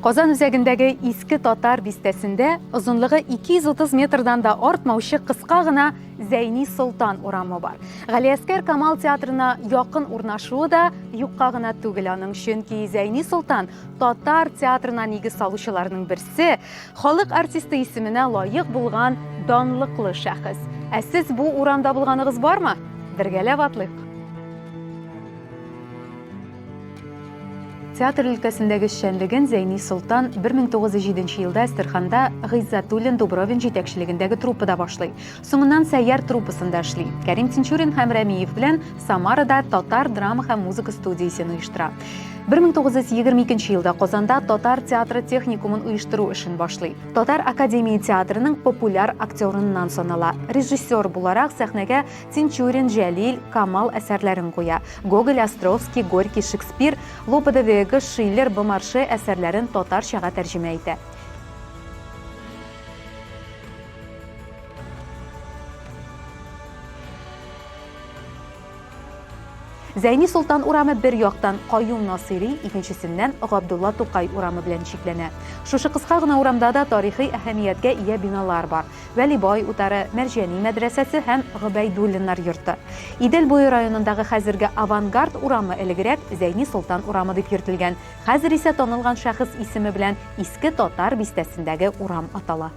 Казан үзәгендәге Иске Татар бистәсендә озынлыгы 230 метрдан да артмаучы кыска гына Зәйни Солтан урамы бар. Галиәскәр Камал театрына якын урнашуы да юкка гына түгел аның, чөнки Зәйни Солтан татар театрына нигез салучыларның берсе, халык артисты исеменә лаек булган данлыклы шәхес. Ә сез бу урамда булганыгыз бармы? Бергәләп атлыйк. Театр өлкәсендәге эшчәнлеген Зәйни Солтан 1907 елда Әстерханда Гыйззәтуллин Дубровин җитәкчелегендәге труппада башлый. Соңыннан Сәйяр труппасында эшли. Кәрим Тинчурин һәм Рәмиев белән Самарада татар драма һәм музыка студиясын оештыра. 1922 елда Казанда Татар театры техникумын оештыру эшен башлый. Татар академия театрының популяр актерыннан санала. Режиссер буларак сәхнәгә Тинчурин, Җәлил, Камал әсәрләрен куя. Гоголь, Островский, Горький, Шекспир, Лопе де Вега, Шиллер, Бомарше әсәрләрен татарчага тәрҗемә итә. Зәйни Солтан урамы бер яктан Каюм Насыйри, икенчесеннән Габдулла Тукай урамы белән чикләнә. Шушы кыска гына урамда да тарихи әһәмияткә ия биналар бар. Вәлибай утары, Мәрҗани мәдрәсәсе һәм Гобәйдуллиннар йорты. Идел буе районындагы хәзерге Авангард урамы элегрәк Зәйни Солтан урамы дип йөртелгән. Хәзер исә танылган шәхес исеме белән Иске Татар бистәсендәге урам атала.